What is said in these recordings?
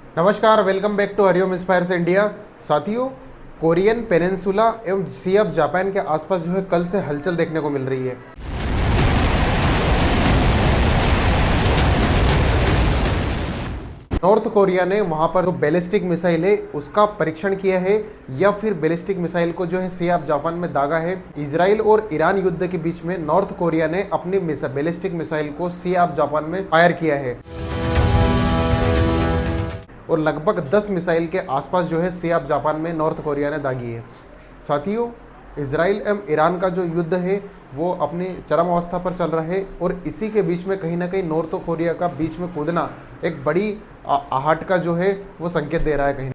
नमस्कार, welcome back to Hariom inspires India. साथियों, Korean peninsula एवं सी ऑफ जापान के आसपास जो है कल से हलचल देखने को मिल रही है। नॉर्थ कोरिया ने वहां पर जो बैलिस्टिक मिसाइल है उसका परीक्षण किया है या फिर बैलिस्टिक मिसाइल को जो है सी ऑफ जापान में दागा है। इजराइल और ईरान युद्ध के बीच में नॉर्थ कोरिया ने अपनी बैलिस्टिक मिसाइल को सी ऑफ जापान में फायर किया है और लगभग 10 मिसाइल के आसपास जो है सी ऑफ जापान में नॉर्थ कोरिया ने दागी है। साथियों, इजराइल एवं ईरान का जो युद्ध है वो अपनी चरम अवस्था पर चल रहा है और इसी के बीच में कहीं ना कहीं नॉर्थ कोरिया का बीच में कूदना एक बड़ी आहट का जो है वो संकेत दे रहा है कहीं।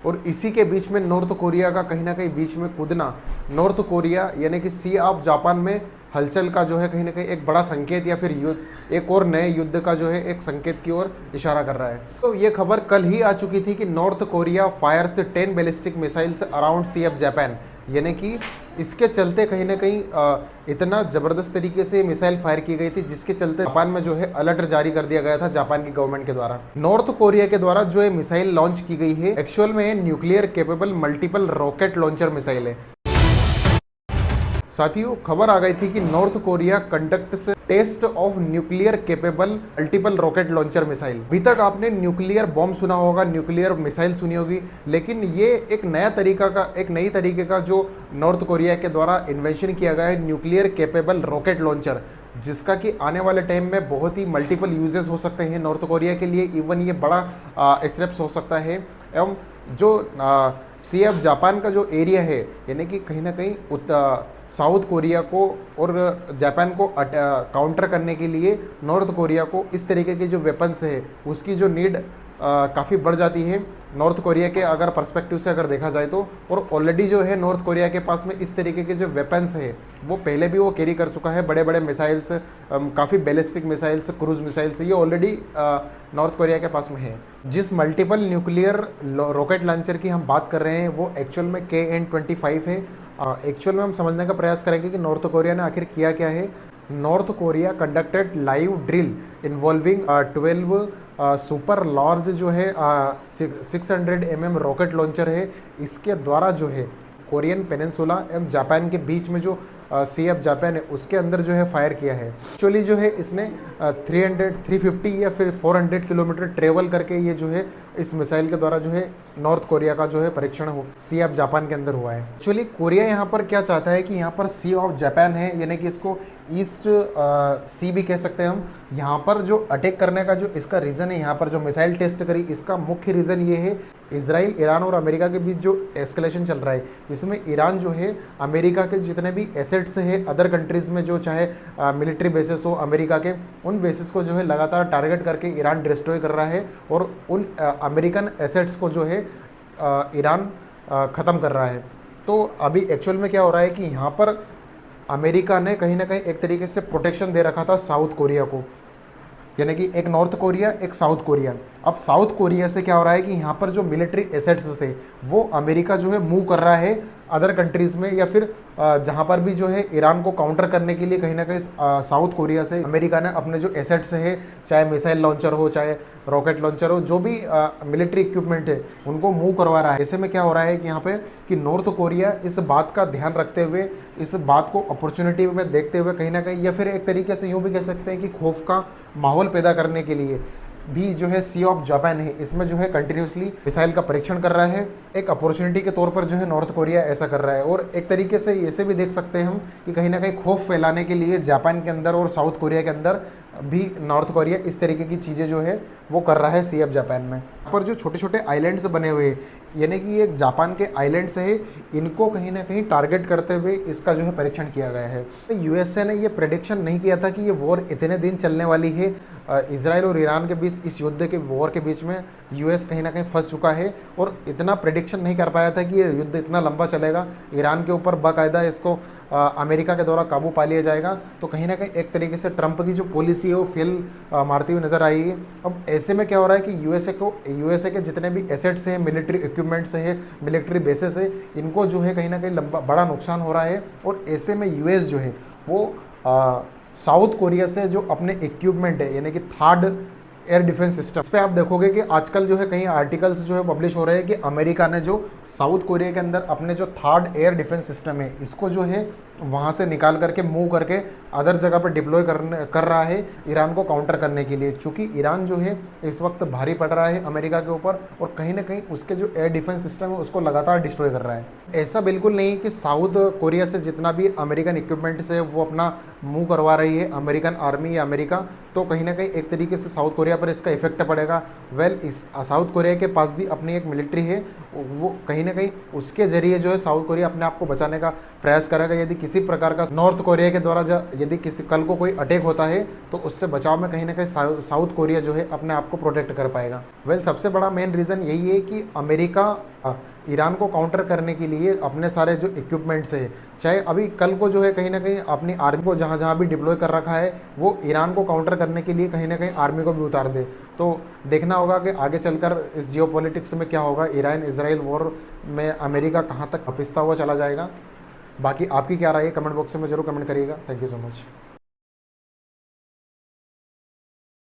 और इसी के बीच में नॉर्थ कोरिया का कहीं ना कहीं बीच में कूदना नॉर्थ कोरिया यानी कि सी ऑफ जापान में हलचल का जो है कहीं ना कहीं एक बड़ा संकेत या फिर युद्ध एक और नए युद्ध का जो है एक संकेत की ओर इशारा कर रहा है। तो ये खबर कल ही आ चुकी थी कि नॉर्थ कोरिया फायर से 10 ballistic missiles around sea of Japan, यानी कि इसके चलते कहीं ना कहीं इतना ज़बरदस्त तरीके से मिसाइल फायर की गई थी जिसके चलते जापान में जो है अलर्ट जारी कर दिया गया था जापान की गवर्नमेंट के द्वारा। नॉर्थ कोरिया के द्वारा जो ये मिसाइल लॉन्च की गई है एक्चुअल में nuclear capable multiple rocket launcher missile है। साथियों, खबर आ गई थी कि North Korea conducts test of nuclear capable multiple rocket launcher missile. अभी तक आपने न्यूक्लियर बॉम्ब सुना होगा, न्यूक्लियर मिसाइल सुनी होगी, लेकिन ये एक नई तरीके का जो नॉर्थ कोरिया के द्वारा इन्वेंशन किया गया है न्यूक्लियर केपेबल रॉकेट लॉन्चर, जिसका कि आने वाले टाइम में बहुत ही मल्टीपल यूजेस हो सकते हैं नॉर्थ कोरिया के लिए। इवन ये बड़ा स्टेप्स हो सकता है एवं जो सी ऑफ जापान का जो एरिया है यानी कि कहीं ना कहीं साउथ कोरिया को और जापान को काउंटर करने के लिए नॉर्थ कोरिया को इस तरीके के जो वेपन्स है उसकी जो नीड काफ़ी बढ़ जाती है नॉर्थ कोरिया के अगर पर्सपेक्टिव से अगर देखा जाए तो। और ऑलरेडी जो है नॉर्थ कोरिया के पास में इस तरीके के जो वेपन्स है वो पहले भी वो कैरी कर चुका है, बड़े बड़े मिसाइल्स, काफ़ी बैलिस्टिक मिसाइल्स, क्रूज मिसाइल्स, ये ऑलरेडी नॉर्थ कोरिया के पास में है। जिस मल्टीपल न्यूक्लियर रॉकेट लॉन्चर की हम बात कर रहे हैं वो एक्चुअल में KN-25 है। एक्चुअल में हम समझने का प्रयास करेंगे कि नॉर्थ कोरिया ने आखिर किया क्या है। North Korea conducted live drill involving 12 super large जो है 600 mm रॉकेट लॉन्चर है। इसके द्वारा जो है कोरियन पेनिनसुला एवं जापान के बीच में जो सी ऑफ जापान है उसके अंदर जो है फायर किया है। एक्चुअली जो है इसने 350 या फिर 400 किलोमीटर ट्रेवल करके ये जो है इस मिसाइल के द्वारा जो है नॉर्थ कोरिया का जो है परीक्षण हो सी ऑफ जापान के अंदर हुआ है। एक्चुअली कोरिया यहाँ पर क्या चाहता है कि यहाँ पर सी ऑफ जापान है यानी कि इसको ईस्ट सी भी कह सकते हैं हम। यहाँ पर जो अटैक करने का जो इसका रीज़न है, यहाँ पर जो मिसाइल टेस्ट करी, इसका मुख्य रीज़न ये है इजराइल, ईरान और अमेरिका के बीच जो एस्केलेशन चल रहा है इसमें ईरान जो है अमेरिका के जितने भी एसेट्स है अदर कंट्रीज़ में जो चाहे मिलिट्री बेसिस हो अमेरिका के, उन बेसिस को जो है लगातार टारगेट करके ईरान डिस्ट्रॉय कर रहा है और उन अमेरिकन एसेट्स को जो है ईरान ख़त्म कर रहा है। तो अभी एक्चुअल में क्या हो रहा है कि यहाँ पर अमेरिका ने कहीं ना कहीं एक तरीके से प्रोटेक्शन दे रखा था साउथ कोरिया को, यानी कि एक नॉर्थ कोरिया एक साउथ कोरिया। अब साउथ कोरिया से क्या हो रहा है कि यहाँ पर जो मिलिट्री एसेट्स थे वो अमेरिका जो है मूव कर रहा है अदर कंट्रीज़ में, या फिर जहाँ पर भी जो है ईरान को काउंटर करने के लिए कहीं ना कहीं साउथ कोरिया से अमेरिका ने अपने जो एसेट्स है, चाहे मिसाइल लॉन्चर हो चाहे रॉकेट लॉन्चर हो, जो भी मिलिट्री इक्विपमेंट है उनको मूव करवा रहा है। ऐसे में क्या हो रहा है कि यहाँ पे कि नॉर्थ कोरिया इस बात का ध्यान रखते हुए, इस बात को अपॉर्चुनिटी में देखते हुए कहीं ना कहीं, या फिर एक तरीके से यूँ भी कह सकते हैं कि खौफ का माहौल पैदा करने के लिए भी जो है सी ऑफ जापान है इसमें जो है कंटिन्यूसली मिसाइल का परीक्षण कर रहा है। एक अपॉर्चुनिटी के तौर पर जो है नॉर्थ कोरिया ऐसा कर रहा है। और एक तरीके से ऐसे भी देख सकते हैं हम कि कहीं ना कहीं खौफ फैलाने के लिए जापान के अंदर और साउथ कोरिया के अंदर भी नॉर्थ कोरिया इस तरीके की चीज़ें जो है वो कर रहा है सी ऑफ जापान में। यहाँ पर जो छोटे छोटे आइलैंड्स बने हुए हैं यानी कि ये जापान के आइलैंड्स है, इनको कहीं ना कहीं टारगेट करते हुए इसका जो है परीक्षण किया गया है। यूएसए ने ये प्रेडिक्शन नहीं किया था कि ये वॉर इतने दिन चलने वाली है। इजराइल और ईरान के बीच इस युद्ध के वॉर के बीच में यूएस कहीं ना कहीं फंस चुका है और इतना प्रेडिक्शन नहीं कर पाया था कि ये युद्ध इतना लंबा चलेगा, ईरान के ऊपर बाकायदा इसको अमेरिका के द्वारा काबू पा लिया जाएगा। तो कहीं ना कहीं एक तरीके से ट्रंप की जो पॉलिसी है वो फेल मारती हुई नजर आई है। अब ऐसे में क्या हो रहा है कि यूएसए के जितने भी एसेट्स हैं, मिलिट्री इक्विपमेंट्स है, मिलिट्री बेसेस है, इनको जो है कहीं ना कहीं बड़ा नुकसान हो रहा है। और ऐसे में यूएस जो है वो साउथ कोरिया से जो अपने इक्विपमेंट है, यानी कि थर्ड एयर डिफेंस सिस्टम, इस पे आप देखोगे कि आजकल जो है कहीं आर्टिकल्स जो है पब्लिश हो रहे हैं कि अमेरिका ने जो साउथ कोरिया के अंदर अपने जो थर्ड एयर डिफेंस सिस्टम है, इसको जो है वहाँ से निकाल करके मूव करके अदर जगह पर डिप्लॉय कर रहा है ईरान को काउंटर करने के लिए। चूँकि ईरान जो है इस वक्त भारी पड़ रहा है अमेरिका के ऊपर, और कहीं ना कहीं उसके जो एयर डिफेंस सिस्टम है उसको लगातार डिस्ट्रॉय कर रहा है। ऐसा बिल्कुल नहीं कि साउथ कोरिया से जितना भी अमेरिकन इक्विपमेंट्स है वो अपना मूव करवा रही है अमेरिकन आर्मी या अमेरिका, तो कहीं ना कहीं एक तरीके से साउथ कोरिया पर इसका इफेक्ट पड़ेगा। वेल, इस साउथ कोरिया के पास भी अपनी एक मिलिट्री है, वो कहीं ना कहीं उसके जरिए जो है साउथ कोरिया अपने आप को बचाने का प्रयास करेगा। यदि किसी प्रकार का नॉर्थ कोरिया के द्वारा यदि किसी कल को कोई अटैक होता है तो उससे बचाव में कहीं ना कहीं साउथ कोरिया जो है अपने आप को प्रोटेक्ट कर पाएगा। वेल, सबसे बड़ा मेन रीज़न यही है कि अमेरिका ईरान को काउंटर करने के लिए अपने सारे जो इक्विपमेंट्स है, चाहे अभी कल को जो है कहीं ना कहीं अपनी आर्मी को जहाँ जहाँ भी डिप्लॉय कर रखा है वो ईरान को काउंटर करने के लिए कहीं ना कहीं आर्मी को भी उतार दे। तो देखना होगा कि आगे चलकर इस जियोपॉलिटिक्स में क्या होगा, ईरान इजराइल वॉर में अमेरिका कहाँ तक पिसता हुआ चला जाएगा। बाकी आपकी क्या राय है कमेंट बॉक्स में जरूर कमेंट करिएगा। Thank you so much.